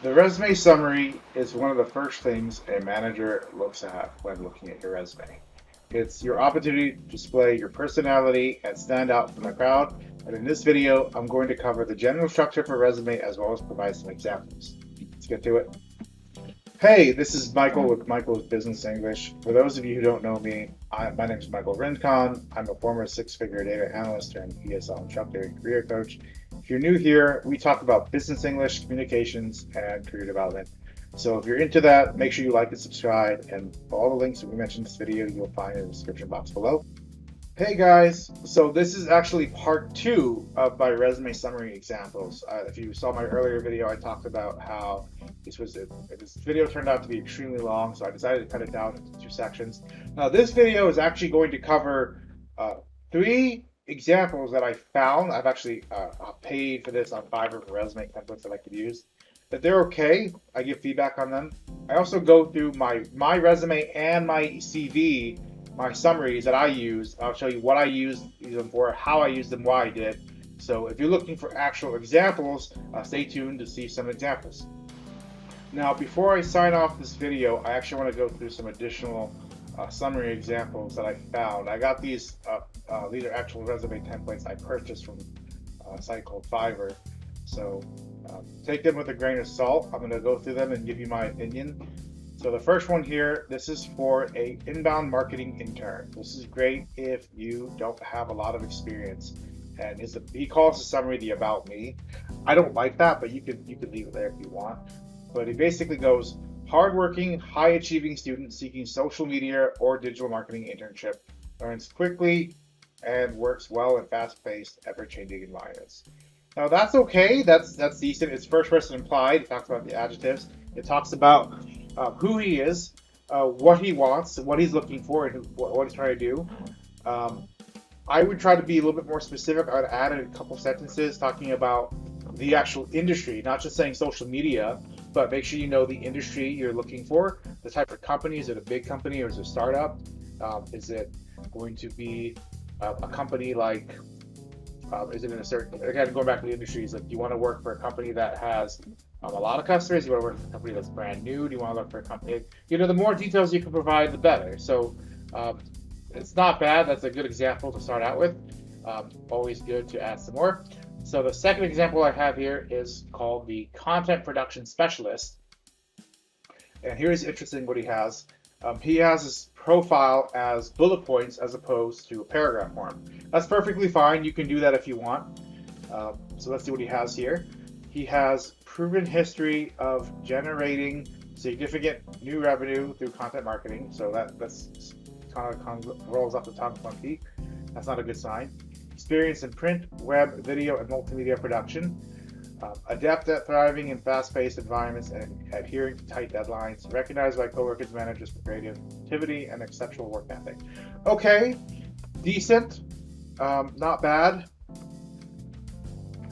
The resume summary is one of the first things a manager looks at when looking at your resume. It's your opportunity to display your personality and stand out from the crowd. And in this video, I'm going to cover the general structure for a resume as well as provide some examples. Let's get to it. Hey, this is Michael with Michael's Business English. For those of you who don't know me, my name is Michael Rincon. I'm a former six-figure data analyst and ESL instructor and career coach. If you're new here, we talk about business English, communications, and career development. So if you're into that, make sure you like and subscribe. And all the links that we mentioned in this video, you'll find in the description box below. Hey guys, so this is actually part two of my resume summary examples. If you saw my earlier video, I talked about how this video turned out to be extremely long, so I decided to cut it down into two sections. Now this video is actually going to cover three examples that I found. I've actually paid for this on Fiverr for resume templates that I could use. That they're okay. I give feedback on them. I also go through my resume and my CV, my summaries that I use. I'll show you what I use them for, how I use them, why I did. So if you're looking for actual examples, stay tuned to see some examples. Now, before I sign off this video, I actually want to go through some additional summary examples that I found. I got these are actual resume templates I purchased from a site called Fiverr. So take them with a grain of salt. I'm going to go through them and give you my opinion. So the first one here, this is for an inbound marketing intern. This is great if you don't have a lot of experience. And he calls the summary the about me. I don't like that, but you could leave it there if you want. But it basically goes, hardworking, high-achieving student seeking social media or digital marketing internship, learns quickly and works well in fast-paced, ever-changing environments. Now that's okay. That's decent. It's first person implied. It talks about the adjectives. It talks about who he is, what he wants, what he's looking for, and what he's trying to do. I would try to be a little bit more specific. I would add a couple sentences talking about the actual industry, not just saying social media, but make sure you know the industry you're looking for, the type of company. Is it a big company or is it a startup? Is it going to be a company like, is it in a certain, again, going back to the industries, like you want to work for a company that has a lot of customers, you want to work for a company that's brand new, do you want to look for a company, the more details you can provide, the better. So it's not bad. That's a good example to start out with. Always good to add some more. So the second example I have here is called the content production specialist. And here's interesting what he has. He has his profile as bullet points as opposed to a paragraph form. That's perfectly fine. You can do that if you want. So let's see what he has here. He has proven history of generating significant new revenue through content marketing. So that's kind of rolls off the tongue funky. That's not a good sign. Experience in print, web, video, and multimedia production. Adept at thriving in fast-paced environments and adhering to tight deadlines. Recognized by coworkers, managers for creativity and exceptional work ethic. Okay, decent, not bad.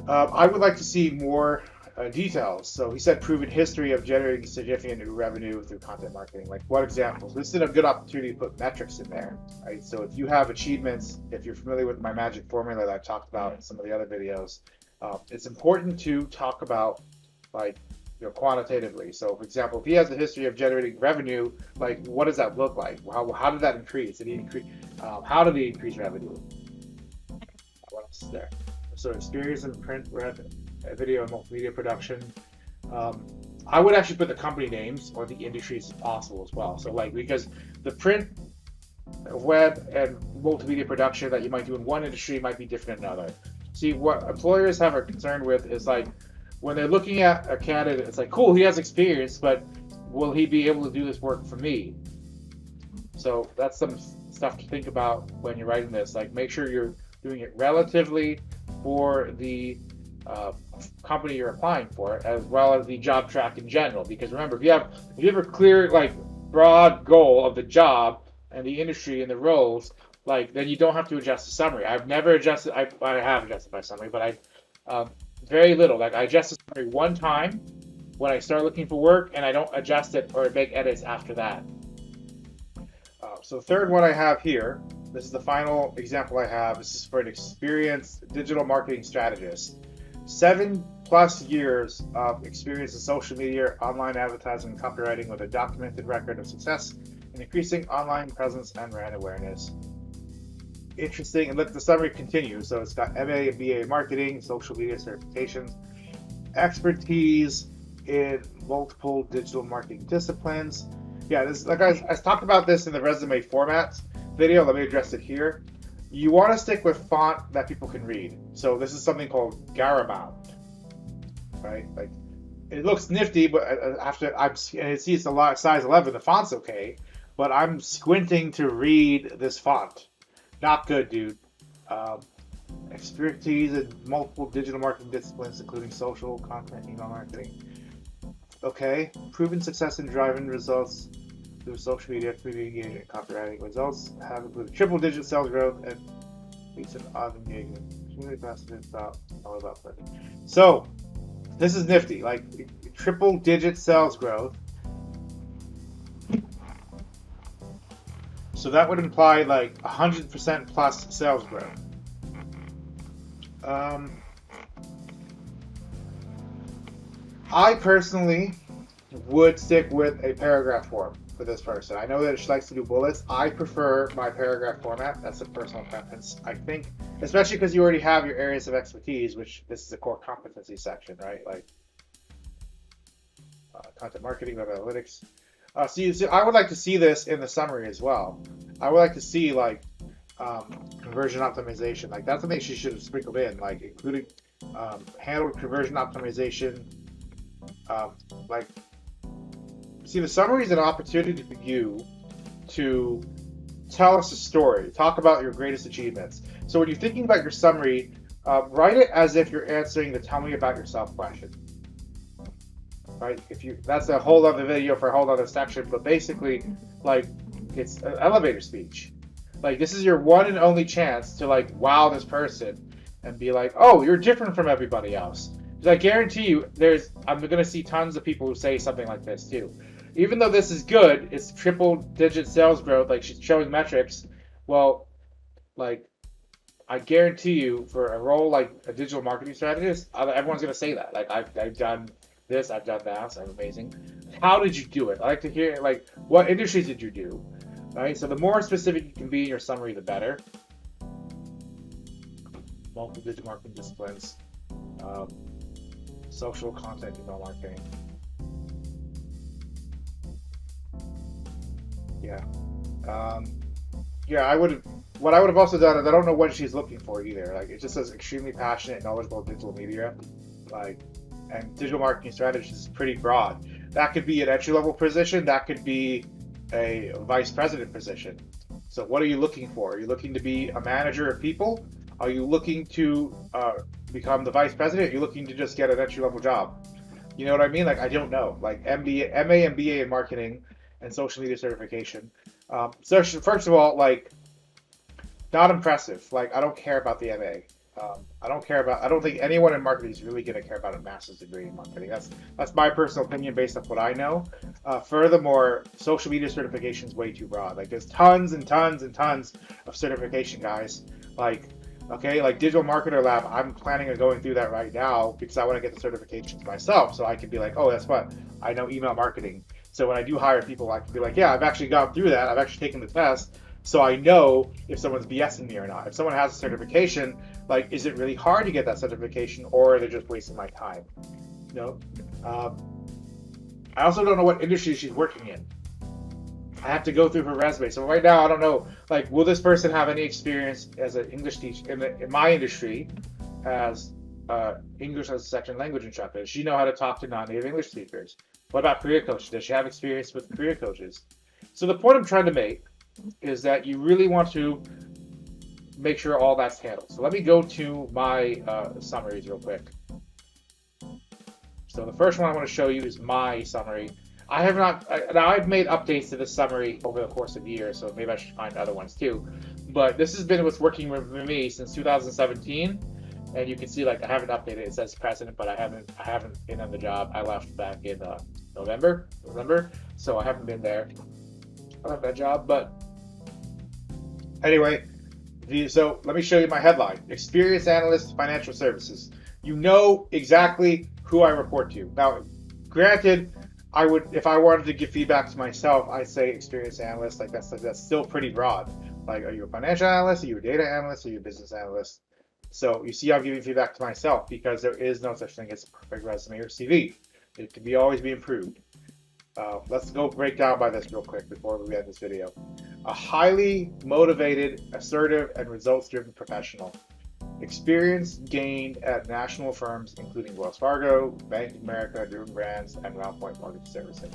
I would like to see more details. So he said proven history of generating significant new revenue through content marketing. Like what examples? This is a good opportunity to put metrics in there, right? So if you have achievements, if you're familiar with my magic formula that I talked about in some of the other videos, it's important to talk about like quantitatively. So for example, if he has a history of generating revenue, like what does that look like? How did that increase? Did he increase? How did he increase revenue? What else is there? So experience in print, video, and multimedia production. I would actually put the company names or the industries if possible as well. So like, because the print, web, and multimedia production that you might do in one industry might be different in another. See, what employers have a concern with is like, when they're looking at a candidate, it's like, cool, he has experience, but will he be able to do this work for me? So that's some stuff to think about when you're writing this. Like, make sure you're doing it relatively for the company you're applying for, as well as the job track in general. Because remember, if you have a clear, like, broad goal of the job and the industry and the roles, like, then you don't have to adjust the summary. I've never adjusted. I have adjusted my summary, but I very little. Like, I adjust the summary one time when I start looking for work, and I don't adjust it or make edits after that. So the third one I have here, this is the final example I have. This is for an experienced digital marketing strategist. 7 plus years of experience in social media, online advertising, and copywriting with a documented record of success in increasing online presence and brand awareness. Interesting. And look, the summary continues. So it's got MA and BA in marketing, social media certifications, expertise in multiple digital marketing disciplines. Yeah, this, like I talked about this in the resume formats video. Let me address it here. You want to stick with font that people can read. So this is something called Garamond, right? Like it looks nifty, but after I see it's a lot size 11, the font's okay, but I'm squinting to read this font. Not good, dude. Expertise in multiple digital marketing disciplines, including social, content, email marketing. Okay. Proven success in driving results through social media, community engagement, copywriting. Results have included triple-digit sales growth and recent odd engagement. Community passionate about all about that. So this is nifty. Like triple-digit sales growth. So that would imply like 100% plus sales growth. I personally would stick with a paragraph form for this person. I know that she likes to do bullets. I prefer my paragraph format. That's a personal preference. I think, especially because you already have your areas of expertise, which this is a core competency section, right? Like content marketing, web analytics. So I would like to see this in the summary as well. I would like to see like conversion optimization. Like that's something she should have sprinkled in, like including handled conversion optimization. Like, see, the summary is an opportunity for you to tell us a story, talk about your greatest achievements. So when you're thinking about your summary, write it as if you're answering the "Tell me about yourself" question. Right? That's a whole other video for a whole other section, but basically, like, it's an elevator speech. Like, this is your one and only chance to like wow this person and be like, "Oh, you're different from everybody else." Because I guarantee you, I'm going to see tons of people who say something like this too. Even though this is good, it's triple-digit sales growth. Like she's showing metrics. Well, like I guarantee you, for a role like a digital marketing strategist, everyone's going to say that. Like I've done this, I've done that, so I'm amazing. How did you do it? I like to hear like what industries did you do, right? So the more specific you can be in your summary, the better. Multiple digital marketing disciplines, social content, email marketing. Yeah, yeah. What I would have also done is I don't know what she's looking for either. Like it just says extremely passionate, knowledgeable digital media, like. And digital marketing strategist is pretty broad. That could be an entry-level position. That could be a vice president position. So what are you looking for? Are you looking to be a manager of people? Are you looking to become the vice president? Are you looking to just get an entry-level job? You know what I mean? Like, I don't know. Like MA and BA in marketing and social media certification. So first of all, like, not impressive. Like, I don't care about the MA. I don't think anyone in marketing is really going to care about a master's degree in marketing. That's my personal opinion based on what I know. Furthermore, social media certification is way too broad. Like there's tons and tons and tons of certification, guys. Like, okay, like Digital Marketer Lab, I'm planning on going through that right now because I want to get the certifications myself. So I can be like, oh, that's what I know email marketing. So when I do hire people, I can be like, yeah, I've actually gone through that. I've actually taken the test. So I know if someone's BSing me or not. If someone has a certification, like, is it really hard to get that certification, or are they just wasting my time? You know. I also don't know what industry she's working in. I have to go through her resume. So right now, I don't know. Like, will this person have any experience as an English teacher in my industry, as English as a second language instructor? Does she know how to talk to non-native English speakers? What about career coaches? Does she have experience with career coaches? So the point I'm trying to make is that you really want to make sure all that's handled. So let me go to my summaries real quick. So the first one I want to show you is my summary. I have not, now I've made updates to this summary over the course of years, so maybe I should find other ones too. But this has been what's working with me since 2017. And you can see, like, I haven't updated. It says president, but I haven't been on the job. I left back in November, so I haven't been there. I left that job, but anyway, so let me show you my headline. Experienced Analyst, Financial Services. You know exactly who I report to. Now, granted, I would, if I wanted to give feedback to myself, I'd say experienced analyst. Like that's still pretty broad. Like, are you a financial analyst? Are you a data analyst? Are you a business analyst? So you see, I'm giving feedback to myself because there is no such thing as a perfect resume or CV. It can always be improved. Let's go break down by this real quick before we end this video. A highly motivated, assertive, and results-driven professional. Experience gained at national firms including Wells Fargo, Bank of America, Durham Brands, and Round Point Mortgage Servicing.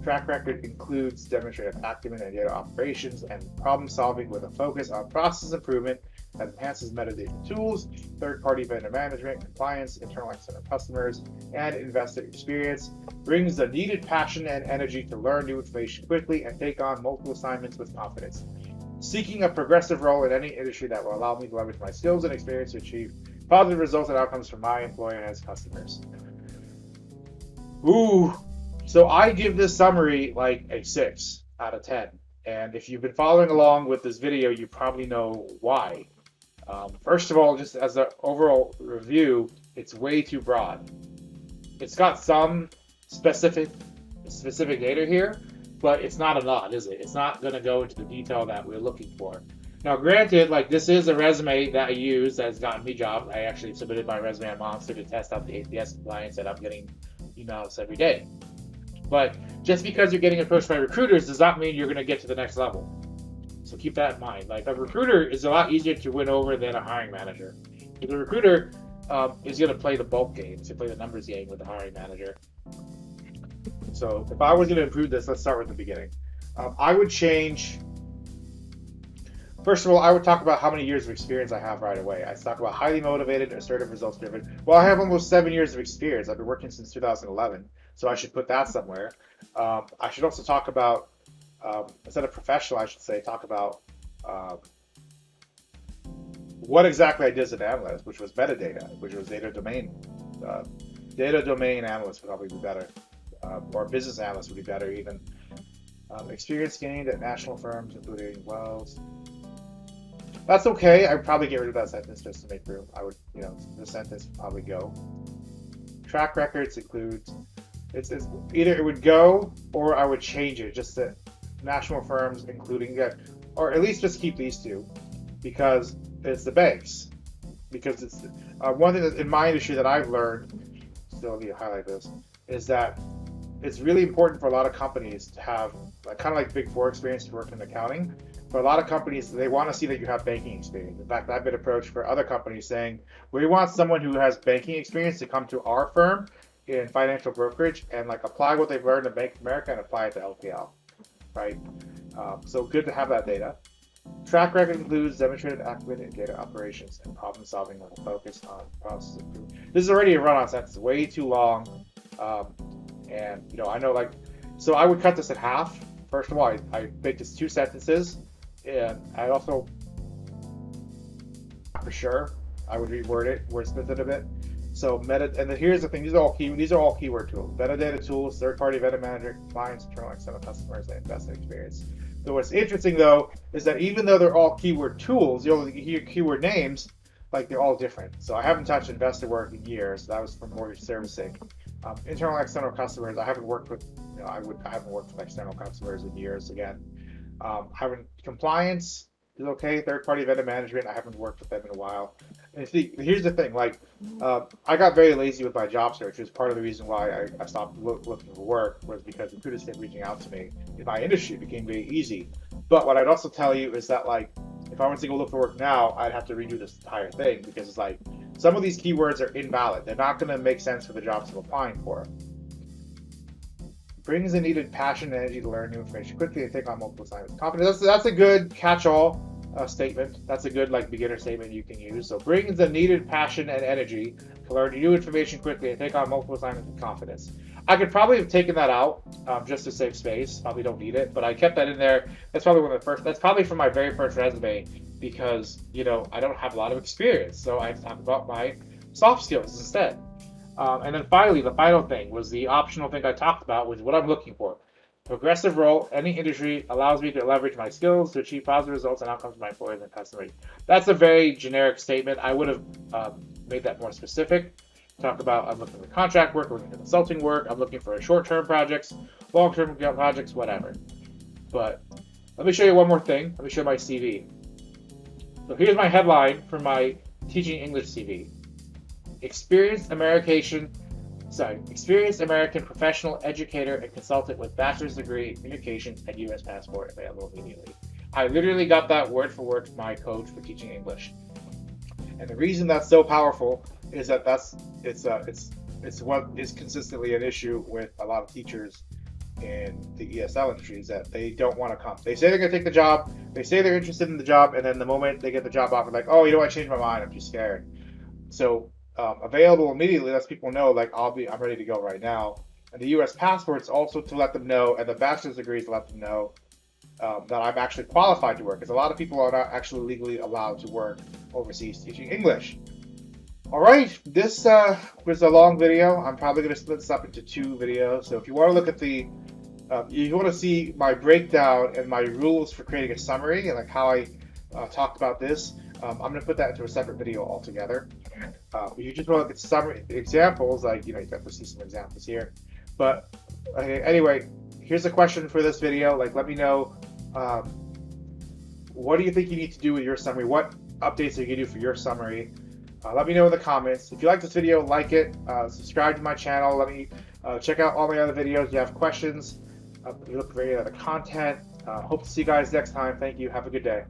Track record includes demonstrated acumen in data operations and problem solving with a focus on process improvement that enhances metadata tools, third-party vendor management, compliance, internal and external customers, and investor experience. Brings the needed passion and energy to learn new information quickly and take on multiple assignments with confidence. Seeking a progressive role in any industry that will allow me to leverage my skills and experience to achieve positive results and outcomes for my employer and its customers. Ooh, so I give this summary like a 6 out of 10. And if you've been following along with this video, you probably know why. First of all, just as an overall review, it's way too broad. It's got some specific data here, but it's not a lot, is it? It's not going to go into the detail that we're looking for. Now, granted, like this is a resume that I use that's gotten me jobs. I actually submitted my resume on Monster to test out the ATS compliance, and I'm getting emails every day. But just because you're getting approached by recruiters does not mean you're going to get to the next level. So keep that in mind. Like a recruiter is a lot easier to win over than a hiring manager. The recruiter is going to play the bulk game, to play the numbers game with the hiring manager. So if I was going to improve this, let's start with the beginning. I would change. First of all, I would talk about how many years of experience I have right away. I talk about highly motivated, assertive, results driven. Well, I have almost 7 years of experience. I've been working since 2011, so I should put that somewhere. I should also talk about, instead of professional, I should say, talk about what exactly I did as an analyst, which was metadata, which was data domain. Data domain analyst would probably be better, or business analyst would be better even. Experience gained at national firms, including Wells. That's okay. I would probably get rid of that sentence just to make room. I would, the sentence would probably go. Track records includes, it's either it would go or I would change it just to national firms, including, or at least just keep these two because it's the banks. Because it's one thing that in my industry that I've learned, still need to highlight this, is that it's really important for a lot of companies to have kind of like Big Four experience to work in accounting. For a lot of companies, they want to see that you have banking experience. In fact, I've been approached for other companies saying, we want someone who has banking experience to come to our firm in financial brokerage and apply what they've learned in Bank of America and apply it to LPL, right? So good to have that data. Track record includes demonstrated acumen in data operations and problem solving with a focus on process improvement. This is already a run-on sentence, way too long. And I know so I would cut this in half. First of all, I make this 2 sentences. And I also, for sure, I would reword it, wordsmith it a bit. So and then here's the thing: these are all keyword tools. Metadata tools, third-party vendor manager, compliance, internal and external customers, and investment experience. So what's interesting though is that even though they're all keyword tools, you hear keyword names, they're all different. So I haven't touched investor work in years. That was from mortgage servicing. Internal and external customers, I haven't worked with. I haven't worked with external customers in years again. Compliance is okay. Third-party vendor management, I haven't worked with them in a while. And here's the thing: I got very lazy with my job search. It was part of the reason why I stopped looking for work, was because recruiters started reaching out to me. In my industry, it became very easy. But what I'd also tell you is that if I went to go look for work now, I'd have to redo this entire thing because it's some of these keywords are invalid. They're not going to make sense for the jobs I'm applying for. Brings the needed passion and energy to learn new information quickly and take on multiple assignments. Confidence. That's a good catch-all statement. That's a good beginner statement you can use. So brings the needed passion and energy to learn new information quickly and take on multiple assignments with confidence. I could probably have taken that out just to save space. Probably don't need it, but I kept that in there. That's probably one of the first. That's probably from my very first resume because I don't have a lot of experience, so I talk about my soft skills instead. And then finally, the final thing was the optional thing I talked about, which is what I'm looking for. Progressive role, any industry allows me to leverage my skills to achieve positive results and outcomes for my employees and customers. That's a very generic statement. I would have made that more specific. Talk about I'm looking for contract work, I'm looking for consulting work, I'm looking for short-term projects, long-term projects, whatever. But let me show you one more thing. Let me show my CV. So here's my headline for my teaching English CV. Experienced American professional educator and consultant with bachelor's degree in communications and U.S. passport available immediately. I literally got that word for word from my coach for teaching English. And the reason that's so powerful is that it's what is consistently an issue with a lot of teachers in the ESL industry, is that they don't want to come. They say they're going to take the job, they say they're interested in the job, and then the moment they get the job offer, like, oh, you know what, I changed my mind, I'm too scared. So available immediately lets people know, like, I'm ready to go right now. And the U.S. passports also to let them know, and the bachelor's degrees to let them know that I'm actually qualified to work, because a lot of people are not actually legally allowed to work overseas teaching English. All right, this was a long video. I'm probably going to split this up into 2 videos. So if you want to look at you want to see my breakdown and my rules for creating a summary and like how I talked about this, I'm going to put that into a separate video altogether. If you just want to look at summary examples, like, you got to see some examples here. But anyway, here's a question for this video. Like, let me know, what do you think you need to do with your summary? What updates are you going to do for your summary? Let me know in the comments. If you like this video, like it, subscribe to my channel. Let me check out all my other videos. If you have questions, if you're looking for any other content. Hope to see you guys next time. Thank you. Have a good day.